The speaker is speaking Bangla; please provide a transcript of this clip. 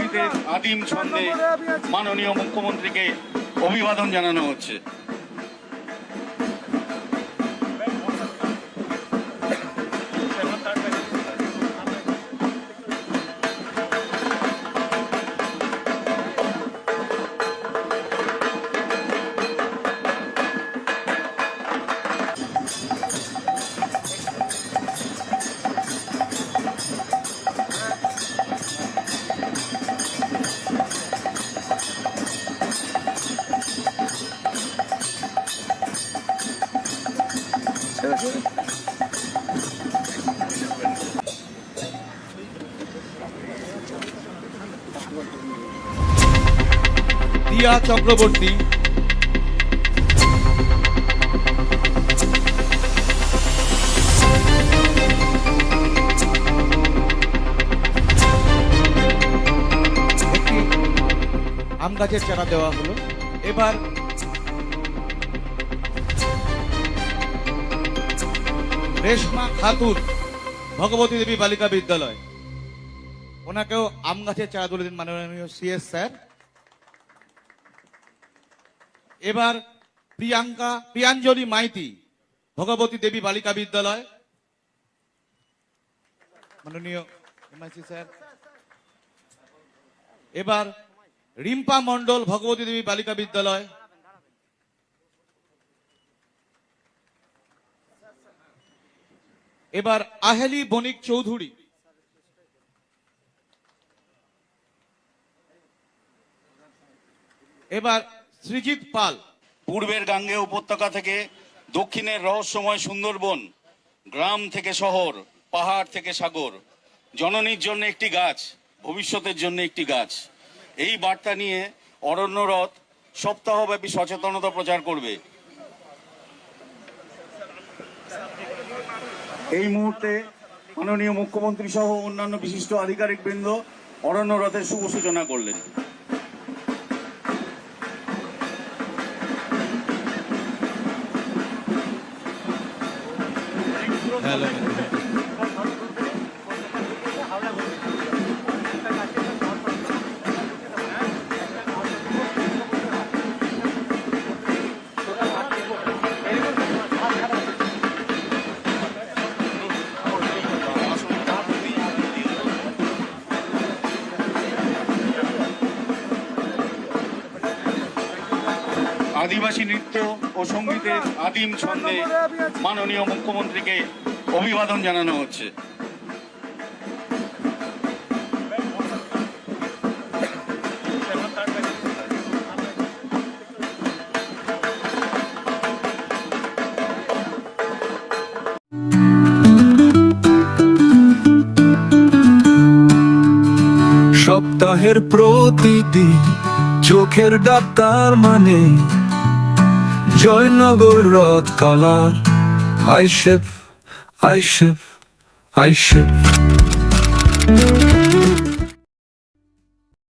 সঙ্গীতের আদিম ছন্দে মাননীয় মুখ্যমন্ত্রীকে অভিবাদন জানানো হচ্ছে। দিয়া চক্রবর্তী, আম গাছের চারা দেওয়া হলো। এবার রেশমা খাতুন, ভগবতী দেবী বালিকা বিদ্যালয়, ওনাকেও আম গাছের চারা তুলে দিন মাননীয় সিএস স্যার। এবার প্রিয়াঞ্জলি মাইতি, ভগবতী দেবী বালিকা বিদ্যালয়, মাননীয় এমআইসি স্যার। এবার রিম্পা মন্ডল, ভগবতী দেবী বালিকা বিদ্যালয়। এবার আহেলি বণিক চৌধুরী। এবার সৃজিত পাল। পূর্বের গাঙ্গেয় উপত্যকা থেকে দক্ষিণের রহস্যময় সুন্দরবন, গ্রাম থেকে শহর, পাহাড় থেকে সাগর, জননীর জন্য একটি গাছ, ভবিষ্যতের জন্য একটি গাছ, এই বার্তা নিয়ে অরণ্য রথ সপ্তাহব্যাপী সচেতনতা প্রচার করবে। এই মুহূর্তে মাননীয় মুখ্যমন্ত্রী সহ অন্যান্য বিশিষ্ট আধিকারিক বৃন্দ অরণ্য রথের শুভ সূচনা করলেন। আদিবাসী নৃত্য ও সঙ্গীতের আদিম ছন্দে মাননীয় মুখ্যমন্ত্রীকে অভিবাদন জানানো হচ্ছে। সপ্তাহের প্রতিদিন চোখের ডাক্তার মানে জয়নগর রথ কালার আইসেফ আইসেফ আইসেফ।